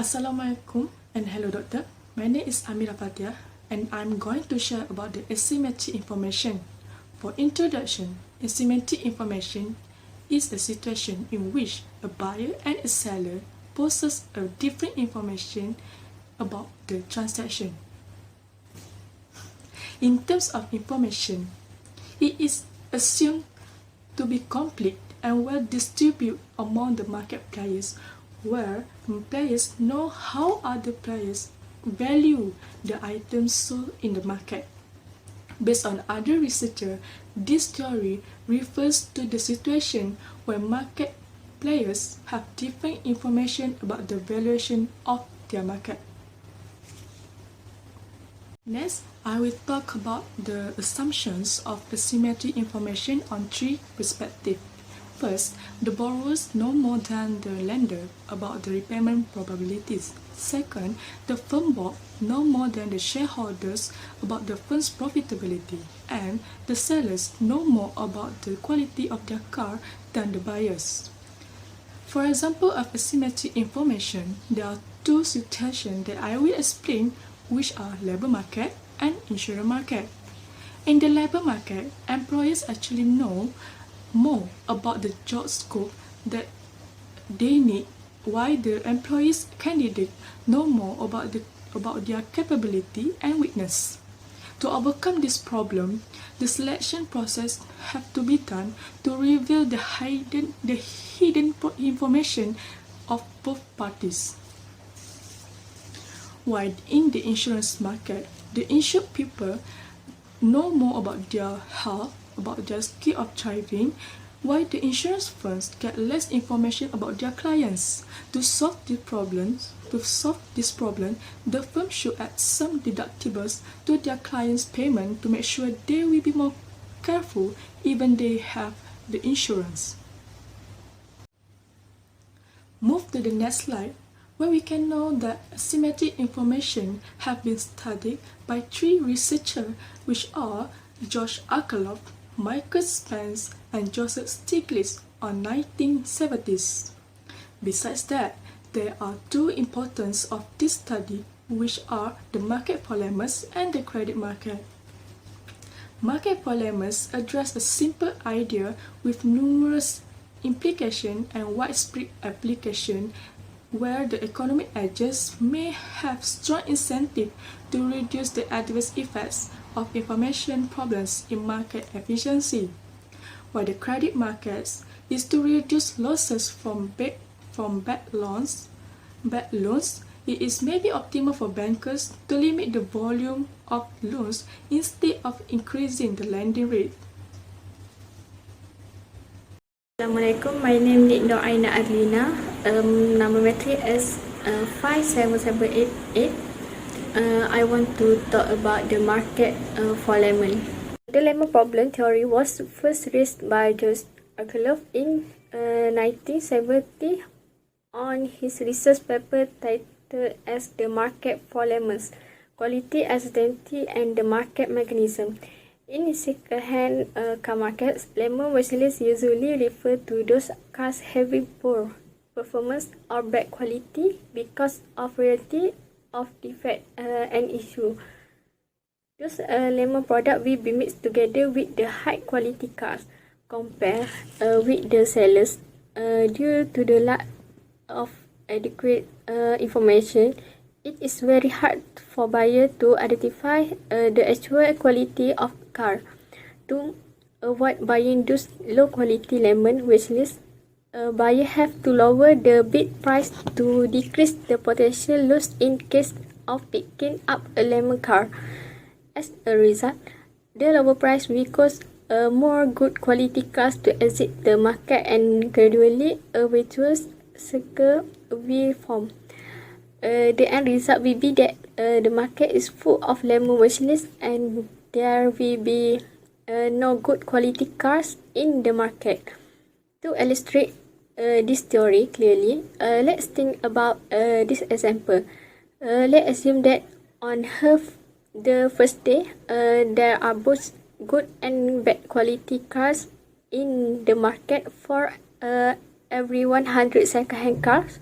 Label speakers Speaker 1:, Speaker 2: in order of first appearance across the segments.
Speaker 1: Assalamualaikum and hello doctor. My name is AMIRAH FATIHAH and I'm going to share about the asymmetric information. For introduction, asymmetric information is a situation in which a buyer and a seller possess a different information about the transaction. In terms of information, it is assumed to be complete and well distributed among the market players, where players know how other players value the items sold in the market. Based on other researchers, this theory refers to the situation where market players have different information about the valuation of their market. Next, I will talk about the assumptions of asymmetric information on three perspectives. First, the borrowers know more than the lender about the repayment probabilities. Second, the firm board know more than the shareholders about the firm's profitability. And the sellers know more about the quality of their car than the buyers. For example of asymmetric information, there are two situations that I will explain, which are labor market and insurance market. In the labor market, employers actually know more about the job scope that they need, while the employees candidate know more about their capability and weakness. To overcome this problem, the selection process have to be done to reveal the hidden information of both parties. While in the insurance market, the insured people know more about their health, about their skill of driving, while the insurance firms get less information about their clients. To solve this problem, the firm should add some deductibles to their clients' payment to make sure they will be more careful even they have the insurance. Move to the next slide, where we can know that asymmetric information have been studied by three researchers, which are George Akerlof, Michael Spence, and Joseph Stiglitz on 1970s. Besides that, there are two importance of this study, which are the market polemics and the credit market. Market polemics address a simple idea with numerous implications and widespread application, where the economic agents may have strong incentive to reduce the adverse effects of information problems in market efficiency, while the credit markets is to reduce losses from bad loans. It is maybe optimal for bankers to limit the volume of loans instead of increasing the lending rate.
Speaker 2: Assalamualaikum, my name is AINA ADLINA. Number matric is 57788. I want to talk about the market for lemon. The lemon problem theory was first raised by George Akerlof in 1970 on his research paper titled as The Market for Lemons, Quality, Uncertainty, and the Market Mechanism. In second-hand car markets, lemon specialists usually refer to those cars having poor performance or bad quality because of variety of defect and issue. Those lemon product will be mixed together with the high quality cars compared with the sellers. Due to the lack of adequate information, it is very hard for buyer to identify the actual quality of car. To avoid buying those low quality lemon wishlist, buyer have to lower the bid price to decrease the potential loss in case of picking up a lemon car. As a result, the lower price will cause more good quality cars to exit the market, and gradually a virtuous circle will form. The end result will be that the market is full of lemon wishlists and there will be no good quality cars in the market. To illustrate this theory clearly, let's think about this example. Let's assume that on the first day, there are both good and bad quality cars in the market for every 100 second-hand cars.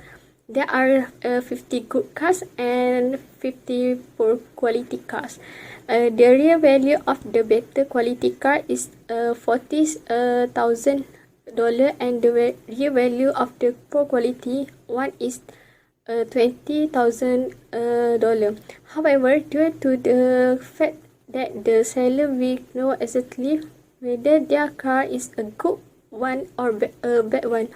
Speaker 2: there are 50 good cars and 50 poor quality cars. The real value of the better quality car is $40,000 and the real value of the poor quality one is $20,000. However, due to the fact that the seller will know exactly whether their car is a good one or a bad one,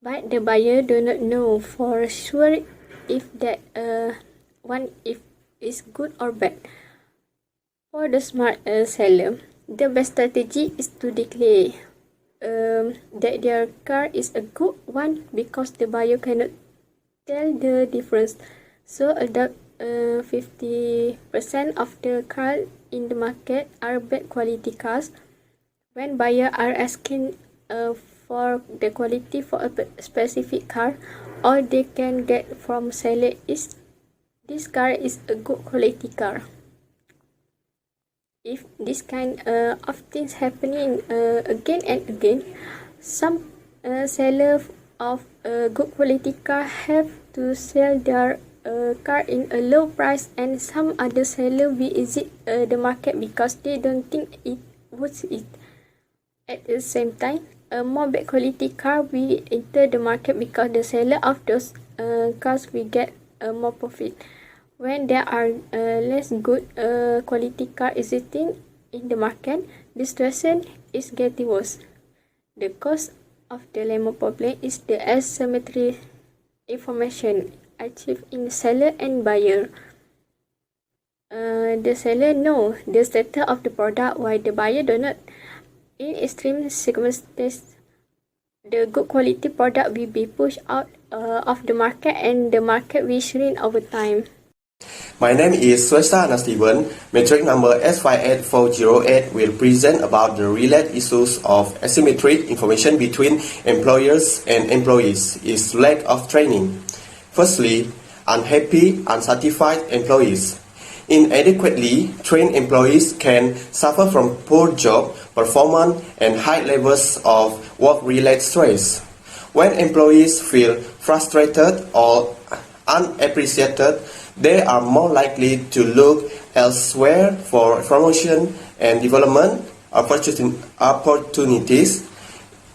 Speaker 2: but the buyer do not know for sure if that one is good or bad. For the smart seller, the best strategy is to declare that their car is a good one because the buyer cannot tell the difference. So adopt 50% of the cars in the market are bad quality cars. When buyers are asking for the quality for a specific car, all they can get from seller is this car is a good quality car. If this kind of things happening again and again, some sellers of a good quality car have to sell their car in a low price, and some other seller will exit the market because they don't think it worth it. At the same time, a more bad quality car will enter the market because the seller of those cars will get more profit. When there are less good quality car existing in the market, the situation is getting worse. The cause of the lemon problem is the asymmetric information achieved in seller and buyer. The seller know the status of the product while the buyer do not. In extreme circumstances, the good quality product will be pushed out of the market and the market will shrink over time.
Speaker 3: My name is SYWESTA and STIVIEN. Metric number S58408 will present about the related issues of asymmetric information between employers and employees is lack of training. Firstly, unhappy, unsatisfied employees. Inadequately trained employees can suffer from poor job performance and high levels of work-related stress. When employees feel frustrated or unappreciated, they are more likely to look elsewhere for promotion and development opportunities.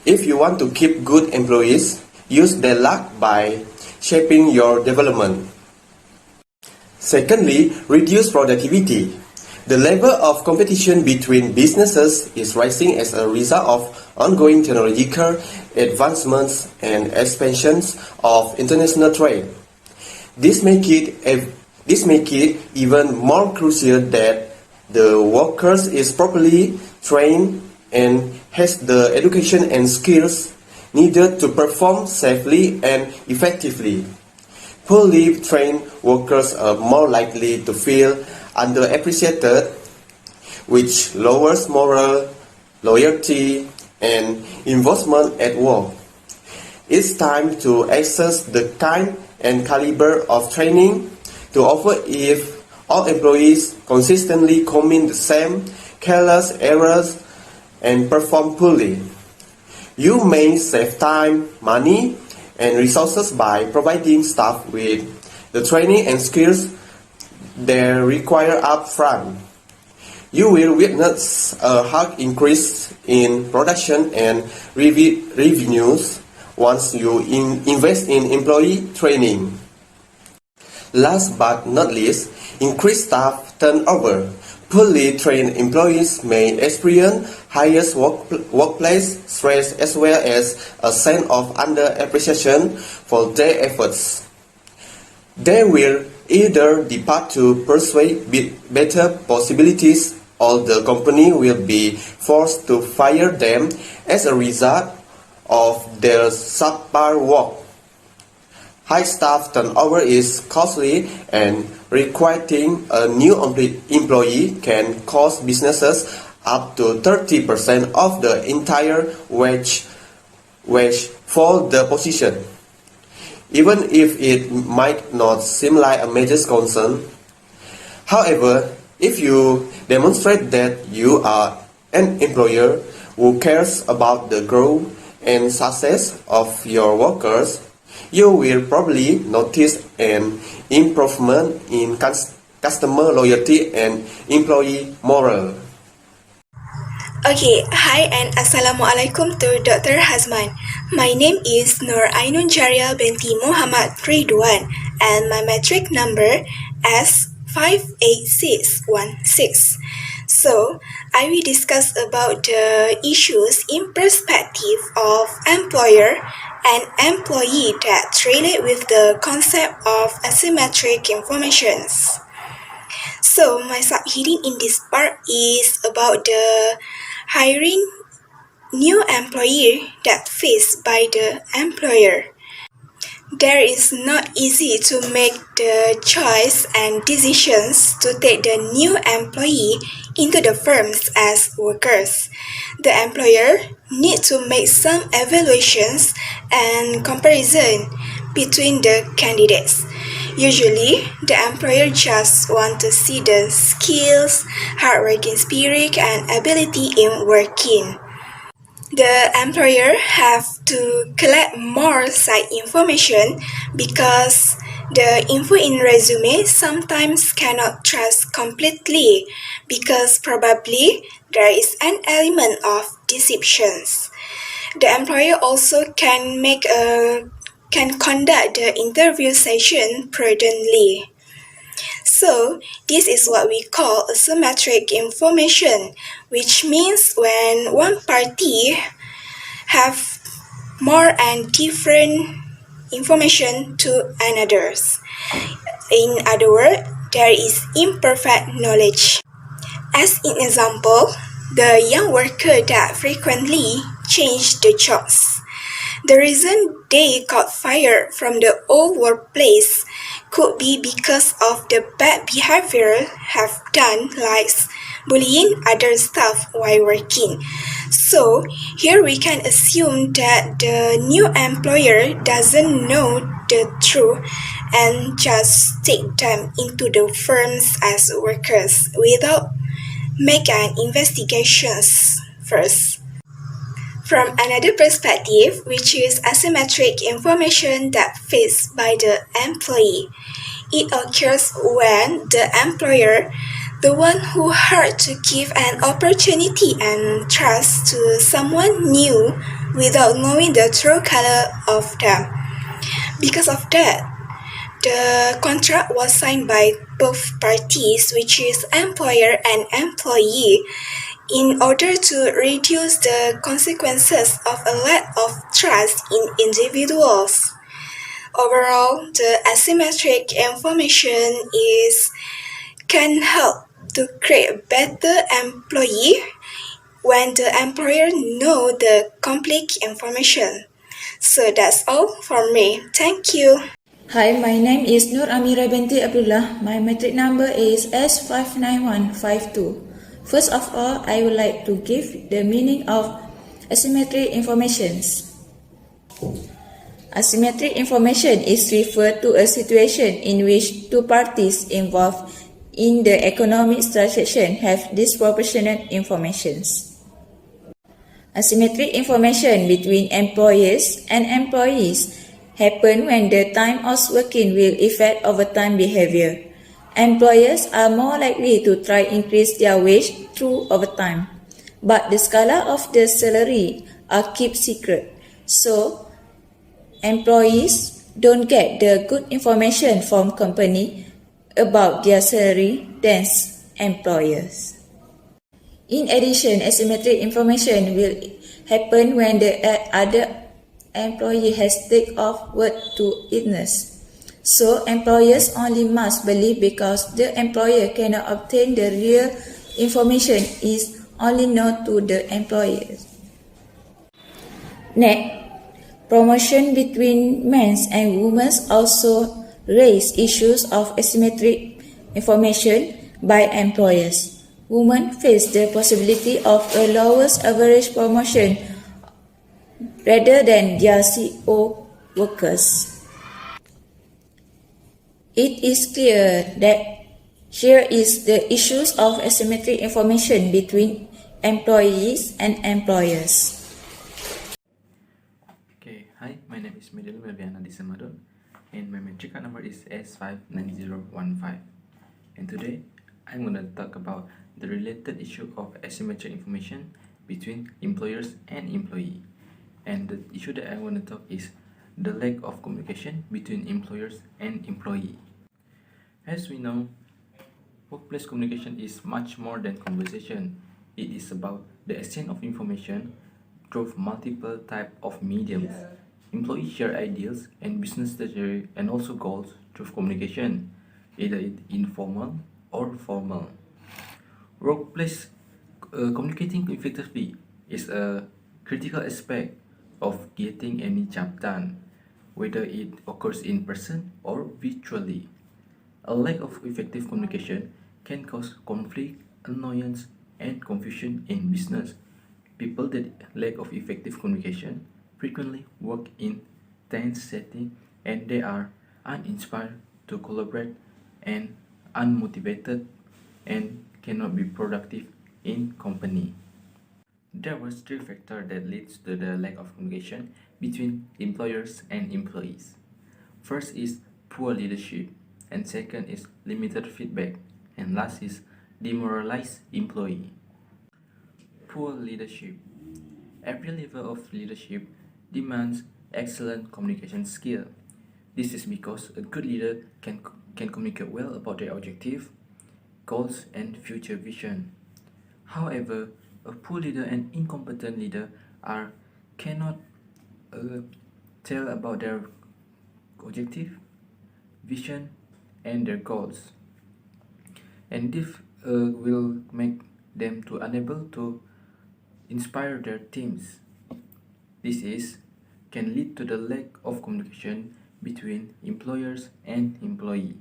Speaker 3: If you want to keep good employees, use their luck by shaping your development. Secondly, reduce productivity. The level of competition between businesses is rising as a result of ongoing technological advancements and expansions of international trade. This make it even more crucial that the workers is properly trained and has the education and skills needed to perform safely and effectively. Poorly trained workers are more likely to feel underappreciated, which lowers morale, loyalty, and involvement at work. It's time to assess the kind and caliber of training to offer if all employees consistently commit the same careless errors and perform poorly. You may save time, money, and resources by providing staff with the training and skills they require up front. You will witness a hard increase in production and revenues once you invest in employee training. Last but not least, increase staff turnover. Poorly trained employees may experience higher workplace stress as well as a sense of underappreciation for their efforts. They will either depart to pursue better possibilities or the company will be forced to fire them as a result of their subpar work. High staff turnover is costly, and recruiting a new employee can cost businesses up to 30% of the entire wage for the position. Even if it might not seem like a major concern. However, if you demonstrate that you are an employer who cares about the growth and success of your workers, you will probably notice an improvement in customer loyalty and employee morale.
Speaker 4: Okay, hi and Assalamualaikum to Dr. Hazman. My name is Nur Ainun Jariyah binti Muhammad RIDUAN and my metric number is 58616. So, I will discuss about the issues in perspective of employer and employee that relate with the concept of asymmetric informations. So, my subheading in this part is about the hiring new employee that faced by the employer. There is not easy to make the choice and decisions to take the new employee into the firms as workers. The employer need to make some evaluations and comparison between the candidates. Usually, the employer just want to see the skills, hardworking spirit, and ability in working. The employer have to collect more side information because the info in resume sometimes cannot trust completely because probably there is an element of deceptions. The employer also can conduct the interview session prudently. So, this is what we call asymmetric information, which means when one party have more and different information to another's. In other words, there is imperfect knowledge. As an example, the young worker that frequently change the jobs. The reason they got fired from the old workplace could be because of the bad behavior have done, like bullying other staff while working. So here we can assume that the new employer doesn't know the truth and just take them into the firms as workers without make an investigations first. From another perspective, which is asymmetric information that faced by the employee. It occurs when the employer, the one who had to give an opportunity and trust to someone new without knowing the true color of them. Because of that, the contract was signed by both parties, which is employer and employee, in order to reduce the consequences of a lack of trust in individuals. Overall, the asymmetric information can help to create a better employee when the employer know the complete information. So that's all for me. Thank you.
Speaker 5: Hi, my name is Nur Amirah binti ABDULLAH. My metric number is S59152. First of all, I would like to give the meaning of asymmetric informations. Asymmetric information is referred to a situation in which two parties involved in the economic transaction have disproportionate informations. Asymmetric information between employers and employees happen when the time of working will affect overtime behavior. Employers are more likely to try increase their wage through overtime, but the scala of the salary are kept secret, so employees don't get the good information from company about their salary than employers. In addition, asymmetric information will happen when the other employee has take off work to illness. So employers only must believe because the employer cannot obtain the real information is only known to the employers. Next, promotion between men and women also raise issues of asymmetric information by employers. Women face the possibility of a lowest average promotion rather than their CO workers. It is clear that here is the issues of asymmetric information between employees and employers.
Speaker 6: Okay, hi, my my name is MELVIN MADUN, and my metric card number is S59015. And today, I'm going to talk about the related issue of asymmetric information between employers and employee. And the issue that I want to talk is the lack of communication between employers and employee. As we know, workplace communication is much more than conversation. It is about the exchange of information through multiple types of mediums. Employees share ideas and business strategy and also goals through communication, either informal or formal. Workplace communicating effectively is a critical aspect of getting any job done, whether it occurs in person or virtually. A lack of effective communication can cause conflict, annoyance, and confusion in business. People that lack of effective communication frequently work in tense settings and they are uninspired to collaborate and unmotivated and cannot be productive in company. There was three factors that leads to the lack of communication between employers and employees. First is poor leadership, and second is limited feedback, and last is demoralized employee. Poor leadership. Every level of leadership demands excellent communication skill. This is because a good leader can communicate well about their objective, goals, and future vision. However, a poor leader and incompetent leader cannot tell about their objective, vision, and their goals, and this will make them unable to inspire their teams. This can lead to the lack of communication between employers and employee.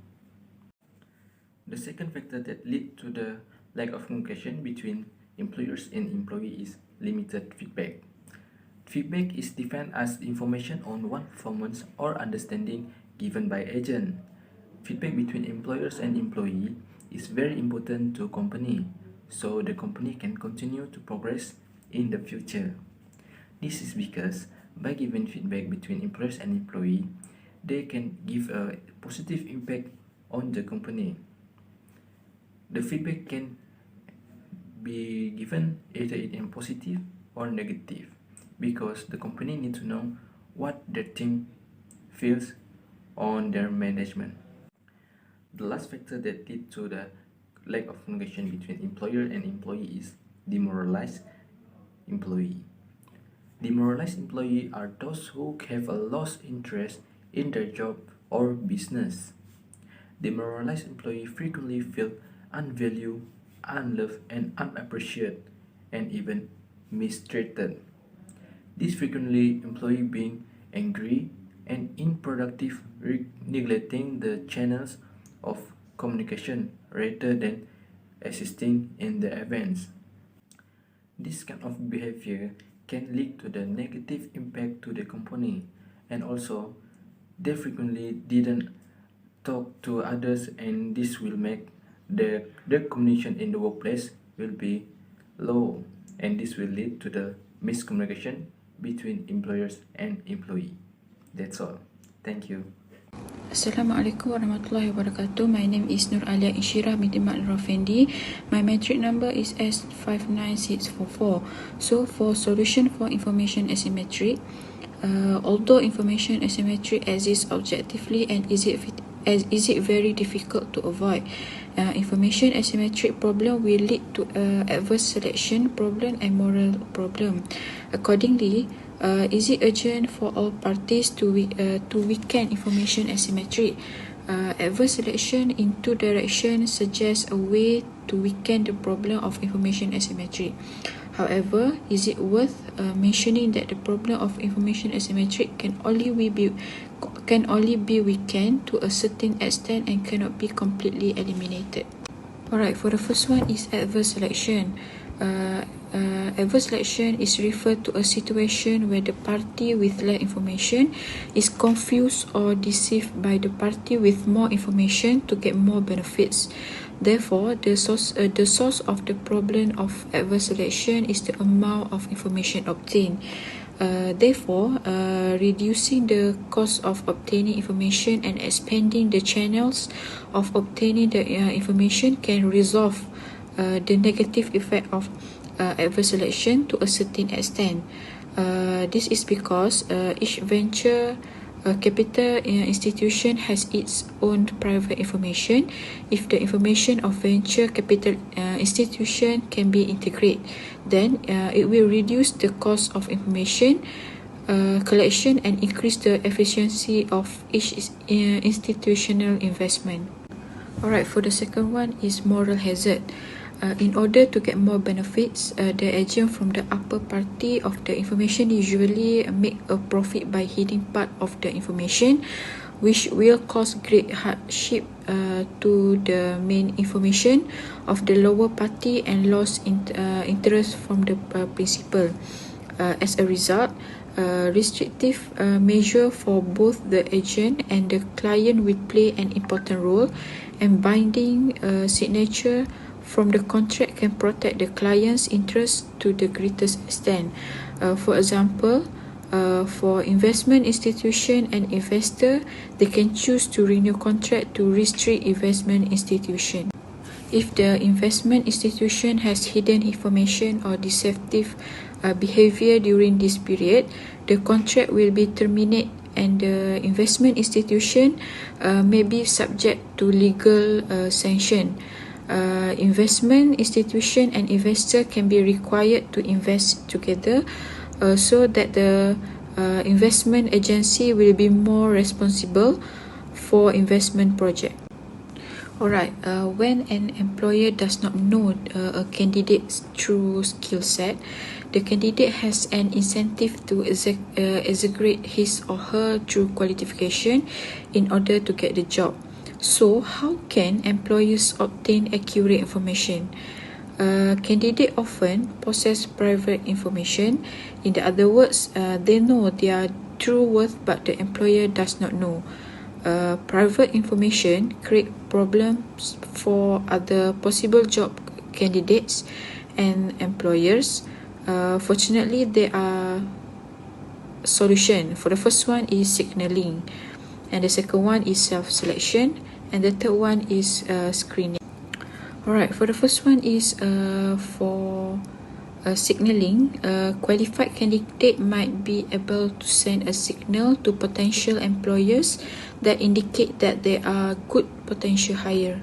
Speaker 6: The second factor that leads to the lack of communication between employers and employee is limited feedback. Feedback is defined as information on one performance or understanding given by agent. Feedback between employers and employee is very important to company, so the company can continue to progress in the future. This is because by giving feedback between employers and employee, they can give a positive impact on the company. The feedback can be given either in positive or negative, because the company needs to know what their team feels on their management. The last factor that leads to the lack of communication between employer and employee is demoralized employee. Demoralized employees are those who have a lost interest in their job or business. Demoralized employees frequently feel unvalued, unloved, and unappreciated, and even mistreated. This frequently employee being angry and unproductive, neglecting the channels of communication rather than assisting in the events. This kind of behavior can lead to the negative impact to the company, and also they frequently didn't talk to others, and this will make their communication in the workplace will be low, and this will lead to the miscommunication between employers and employee. That's all. Thank you.
Speaker 7: Assalamualaikum warahmatullahi wabarakatuh. My name is INSYIRAH binti NORAFFENDIE. My metric number is S59644. So for solution for information asymmetry, although information asymmetry exists objectively and is it very difficult to avoid. Information asymmetric problem will lead to adverse selection problem and moral problem. Accordingly, is it urgent for all parties to weaken information asymmetry? Adverse selection in two directions suggests a way to weaken the problem of information asymmetry. However, is it worth mentioning that the problem of information asymmetry can only be weakened to a certain extent and cannot be completely eliminated? Alright, for the first one is adverse selection. Adverse selection is referred to a situation where the party with less information is confused or deceived by the party with more information to get more benefits. Therefore, the source of the problem of adverse selection is the amount of information obtained. Therefore, reducing the cost of obtaining information and expanding the channels of obtaining the information can resolve the negative effect of adverse selection to a certain extent. This is because each venture capital institution has its own private information. If the information of venture capital institution can be integrated, then it will reduce the cost of information collection and increase the efficiency of each institutional investment. Alright, for the second one is moral hazard. In order to get more benefits, the agent from the upper party of the information usually make a profit by hiding part of the information, which will cause great hardship to the main information of the lower party and loss interest from the principal. As a result, restrictive measure for both the agent and the client will play an important role, and binding signature from the contract can protect the client's interest to the greatest extent. For example, for investment institution and investor, they can choose to renew contract to restrict investment institution. If the investment institution has hidden information or deceptive behavior during this period, the contract will be terminated and the investment institution may be subject to legal sanction. Investment institution and investor can be required to invest together so that the investment agency will be more responsible for investment project. Alright, when an employer does not know a candidate's true skill set, the candidate has an incentive to exaggerate his or her true qualification in order to get the job. So, how can employers obtain accurate information? Candidates often possess private information. In the other words, they know their true worth, but the employer does not know. Private information create problems for other possible job candidates and employers. Fortunately, there are solutions. For the first one is signaling, and the second one is self-selection, and the third one is screening. Alright, for the first one is for signaling. Qualified candidate might be able to send a signal to potential employers that indicate that they are good potential hire.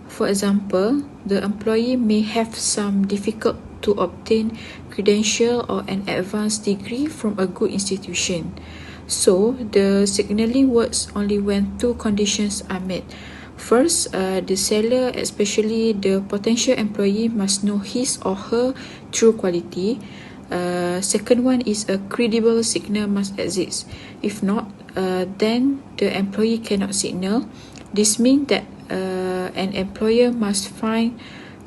Speaker 7: For example, the employee may have some difficult to obtain credential or an advanced degree from a good institution. So, the signaling works only when two conditions are met. First, the seller, especially the potential employee, must know his or her true quality. Second one is a credible signal must exist. If not, then the employee cannot signal. This means that an employer must find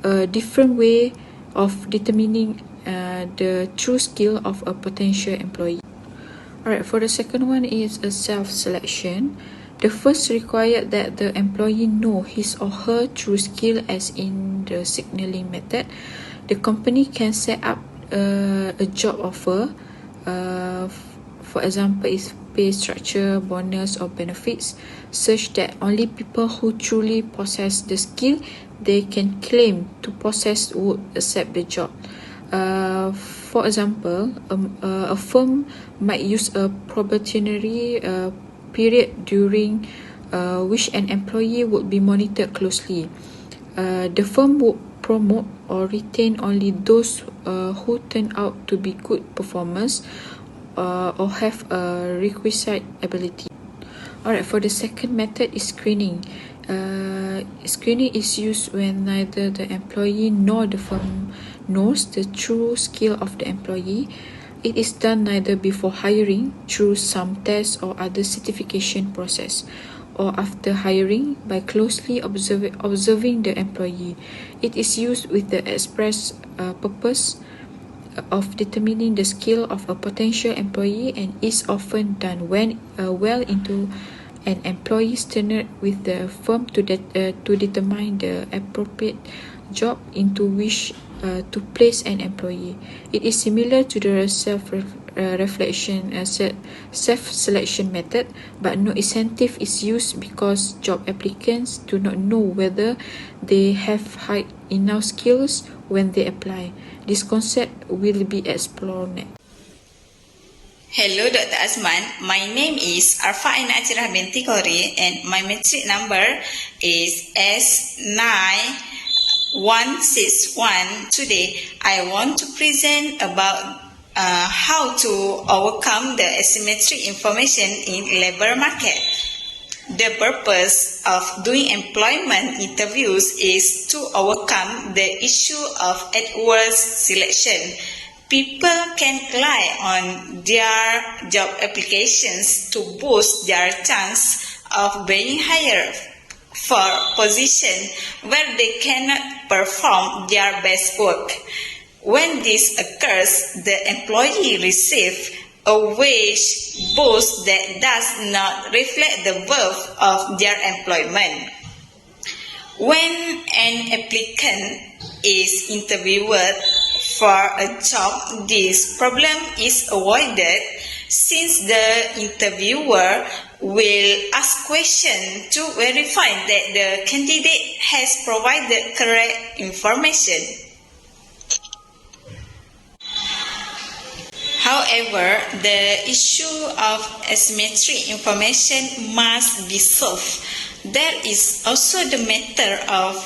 Speaker 7: a different way of determining the true skill of a potential employee. Alright, for the second one is a self-selection. The first required that the employee know his or her true skill, as in the signaling method. The company can set up a job offer, for example, is pay structure, bonus or benefits, such that only people who truly possess the skill they can claim to possess would accept the job. For example, a firm might use a probationary period during which an employee would be monitored closely. The firm would promote or retain only those who turn out to be good performers or have a requisite ability. Alright, for the second method is screening. Screening is used when neither the employee nor the firm knows the true skill of the employee. It is done neither before hiring through some test or other certification process, or after hiring by closely observing the employee. It is used with the express purpose of determining the skill of a potential employee, and is often done when well into an employee's tenure with the firm to determine the appropriate job into which to place an employee. It is similar to the reflection self-selection method, but no incentive is used because job applicants do not know whether they have high enough skills when they apply. This concept will be explored next.
Speaker 8: Hello, Dr. Azman. My name is ARFA and ATHIRAH binti KORI, and my metric number is S9161. Today, I want to present about how to overcome the asymmetric information in labor market. The purpose of doing employment interviews is to overcome the issue of adverse selection. People can rely on their job applications to boost their chance of being hired for position where they cannot perform their best work. When this occurs, the employee receives a wage boost that does not reflect the worth of their employment. When an applicant is interviewed for a job, this problem is avoided since the interviewer will ask questions to verify that the candidate has provided correct information. However, the issue of asymmetric information must be solved. There is also the matter of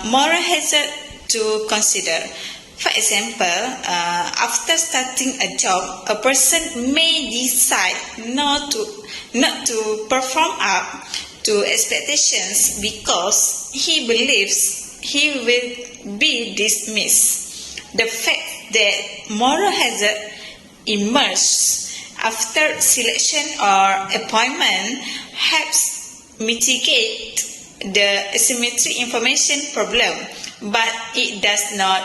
Speaker 8: moral hazard to consider. For example, after starting a job, a person may decide not to perform up to expectations because he believes he will be dismissed. The fact that moral hazard emerges after selection or appointment helps mitigate the asymmetric information problem, but it does not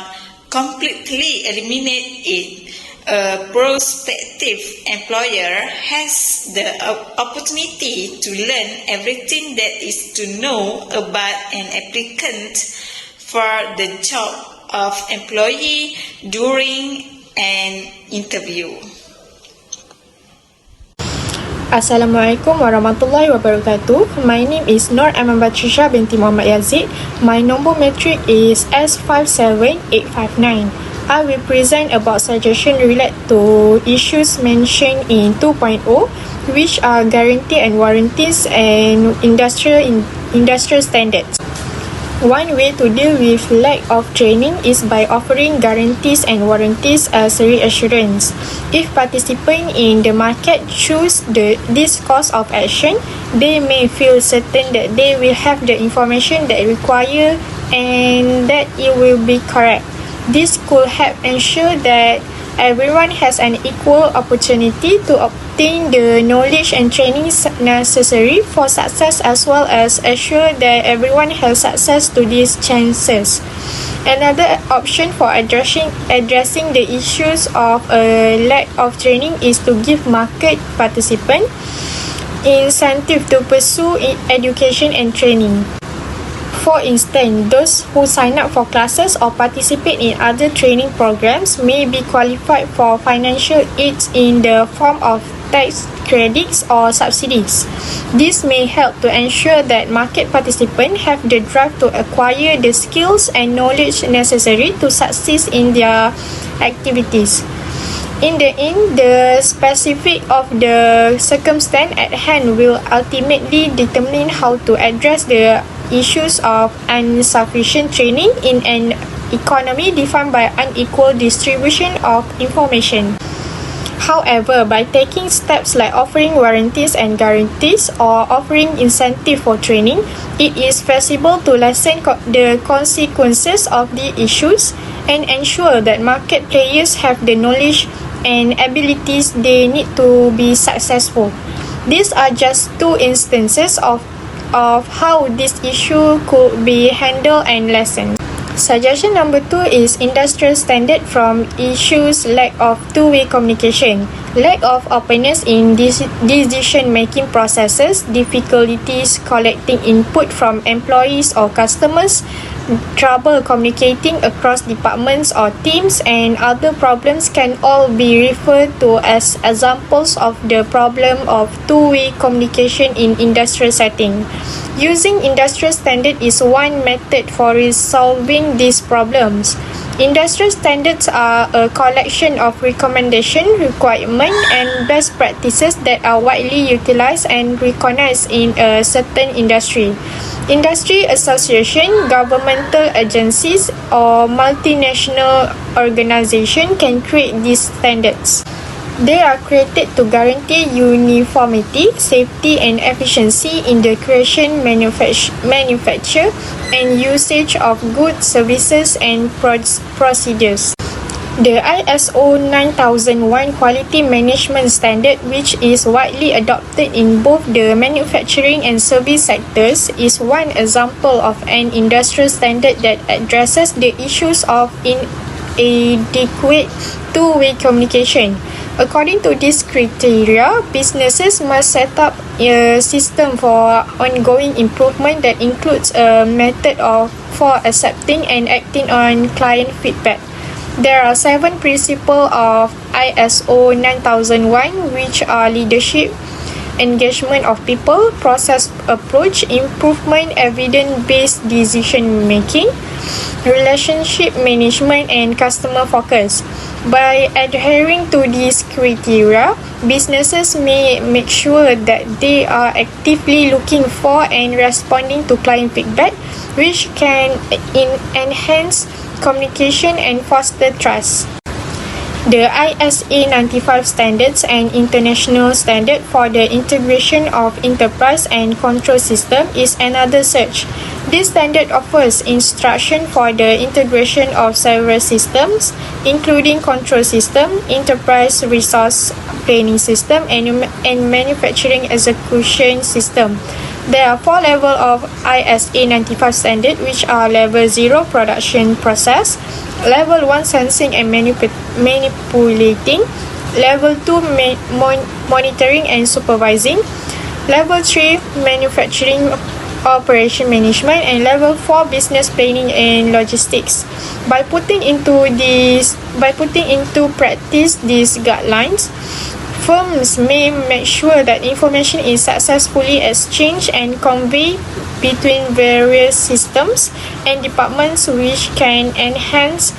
Speaker 8: completely eliminate it. A prospective employer has the opportunity to learn everything that is to know about an applicant for the job of employee during an interview.
Speaker 9: Assalamualaikum warahmatullahi wabarakatuh. My name is BATRISYIA binti Muhammad YAZID. My number metric is S57859. I will present about suggestion related to issues mentioned in 2.0, which are guarantee and warranties and industrial standards. One way to deal with lack of training is by offering guarantees and warranties as reassurance. If participants in the market choose this course of action, they may feel certain that they will have the information that required and that it will be correct. This could help ensure that everyone has an equal opportunity to obtain the knowledge and training necessary for success, as well as assure that everyone has access to these chances. Another option for addressing the issues of a lack of training is to give market participants incentive to pursue education and training. For instance, those who sign up for classes or participate in other training programs may be qualified for financial aids in the form of tax credits or subsidies. This may help to ensure that market participants have the drive to acquire the skills and knowledge necessary to succeed in their activities. In the end, the specific of the circumstance at hand will ultimately determine how to address the issues of insufficient training in an economy defined by unequal distribution of information. However, by taking steps like offering warranties and guarantees or offering incentive for training, it is feasible to lessen the consequences of the issues and ensure that market players have the knowledge and abilities they need to be successful. These are just two instances of how this issue could be handled and lessened. Suggestion number 2 is industrial standard from issues lack of two-way communication, lack of openness in decision-making processes, difficulties collecting input from employees or customers, trouble communicating across departments or teams, and other problems can all be referred to as examples of the problem of two-way communication in industrial setting. Using industrial standard is one method for resolving these problems. Industrial standards are a collection of recommendations, requirements, and best practices that are widely utilized and recognized in a certain industry. Industry association, governmental agencies, or multinational organizations can create these standards. They are created to guarantee uniformity, safety, and efficiency in the creation, manufacture, and usage of goods, services, and procedures. The ISO 9001 Quality Management Standard, which is widely adopted in both the manufacturing and service sectors, is one example of an industrial standard that addresses the issues of inadequate two-way communication. According to this criteria, businesses must set up a system for ongoing improvement that includes a method for accepting and acting on client feedback. There are 7 principles of ISO 9001, which are leadership, engagement of people, process approach, improvement, evidence-based decision making, relationship management, and customer focus. By adhering to these criteria, businesses may make sure that they are actively looking for and responding to client feedback, which can enhance communication and foster trust. The ISA 95 standards and international standard for the integration of enterprise and control system is another such. This standard offers instruction for the integration of several systems, including control system, enterprise resource planning system, and manufacturing execution system. There are 4 levels of ISA 95 standard, which are level 0 production process, level 1 sensing and manipulating, level 2 monitoring and supervising, level 3 manufacturing operation management, and level 4 business planning and logistics. By putting into practice these guidelines, firms may make sure that information is successfully exchanged and conveyed between various systems and departments, which can enhance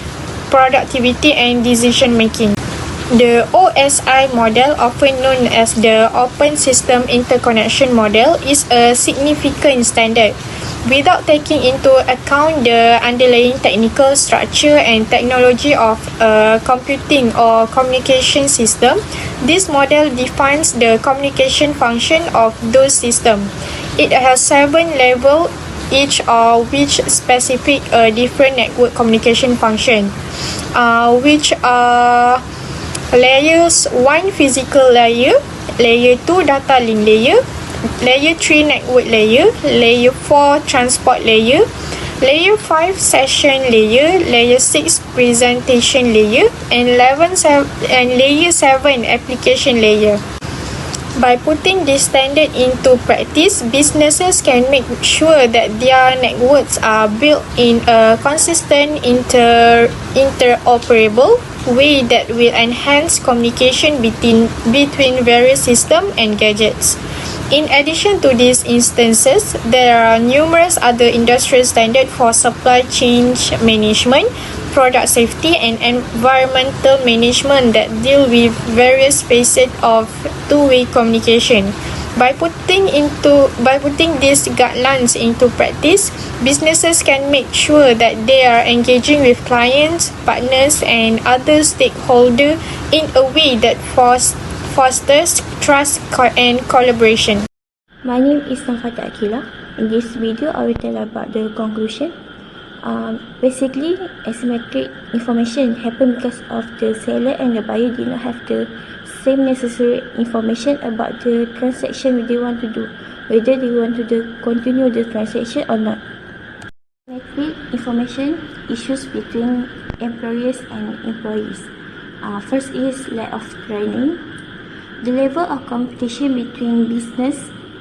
Speaker 9: productivity and decision making. The OSI model, often known as the Open System Interconnection Model, is a significant standard. Without taking into account the underlying technical structure and technology of a computing or communication system, this model defines the communication function of those systems. It has 7 levels, each of which specific a different network communication function, which are layers 1 physical layer, layer 2 data link layer, layer 3 network layer, layer 4 transport layer, layer 5 session layer, layer 6 presentation layer, and layer 7 application layer. By putting this standard into practice, businesses can make sure that their networks are built in a consistent, interoperable way that will enhance communication between various systems and gadgets. In addition to these instances, there are numerous other industrial standards for supply chain management, product safety, and environmental management that deal with various facets of two-way communication. By putting these guidelines into practice, businesses can make sure that they are engaging with clients, partners, and other stakeholders in a way that fosters trust and collaboration.
Speaker 10: My name is AQILAH. In this video, I will tell about the conclusion. Basically, asymmetric information happened because of the seller and the buyer did not have the same necessary information about the transaction they want to do, whether they want to continue the transaction or not. Asymmetric information issues between employers and employees. First is lack of training. The level of competition between business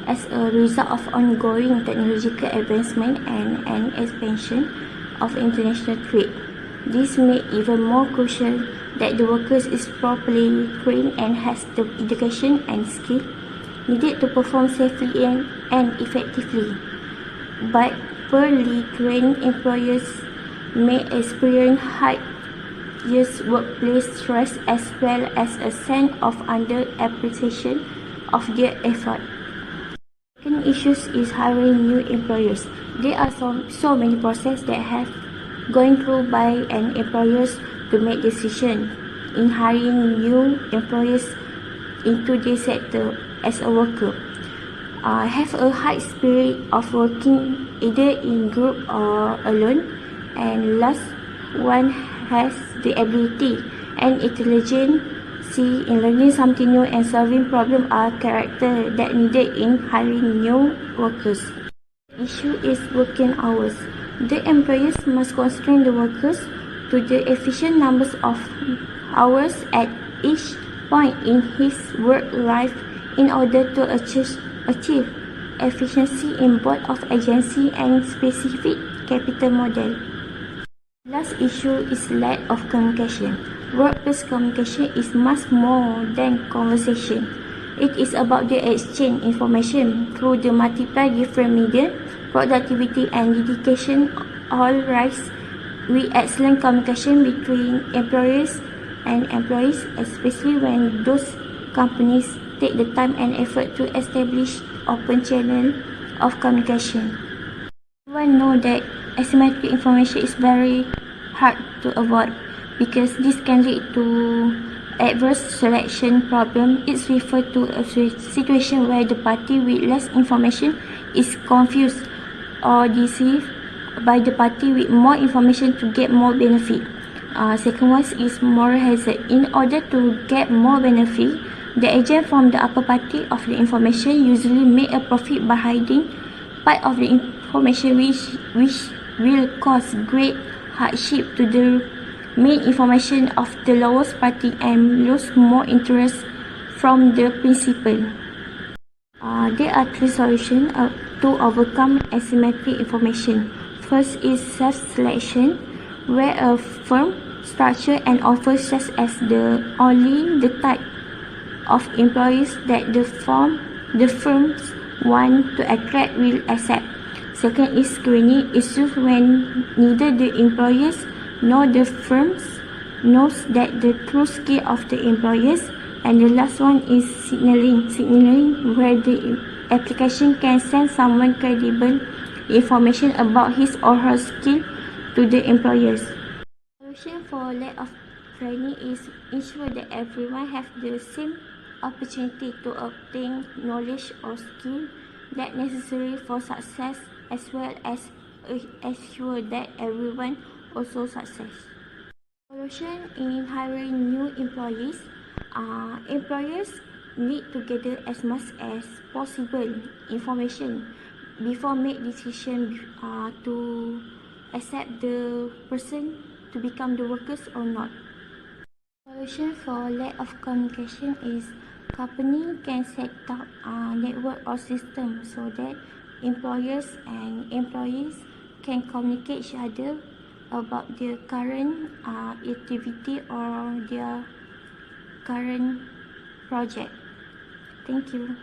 Speaker 10: as a result of ongoing technological advancement and expansion of international trade. This made even more crucial that the workers is properly trained and has the education and skill needed to perform safely and effectively. But poorly trained employers may experience highest workplace stress as well as a sense of under-appreciation of their effort. Second issue is hiring new employers. There are so many processes that have gone through by an employers to make decision in hiring new employees into this sector as a worker. Have a high spirit of working either in group or alone, and last one has the ability and intelligence in learning something new and solving problems are character that needed in hiring new workers. The issue is working hours. The employers must constrain the workers to the efficient numbers of hours at each point in his work life in order to achieve efficiency in both of agency and specific capital model. Last issue is lack of communication. Workplace communication is much more than conversation. It is about the exchange information through the multiple different media. Productivity and dedication all rise with excellent communication between employers and employees, especially when those companies take the time and effort to establish open channel of communication. Everyone know that asymmetric information is very hard to avoid because this can lead to adverse selection problem. It's referred to a situation where the party with less information is confused or deceived by the party with more information to get more benefit. Second one is moral hazard. In order to get more benefit, the agent from the upper party of the information usually make a profit by hiding part of the information which will cause great hardship to the main information of the lowest party and lose more interest from the principal. There are three solutions to overcome asymmetric information. First is self-selection, where a firm structure and offer such as only the type of employees that the firms want to attract will accept. Second is screening issues when neither the employers nor the firms knows that the true skill of the employers. And the last one is signaling where the application can send someone credible information about his or her skill to the employers. Solution for lack of training is ensure that everyone have the same opportunity to obtain knowledge or skill that necessary for success, as well as assure that everyone also success. Solution in hiring new employees. Employers need to gather as much as possible information before make decision to accept the person to become the workers or not. Solution for lack of communication is company can set up network or system so that employers and employees can communicate each other about their current activity or their current project. Thank you.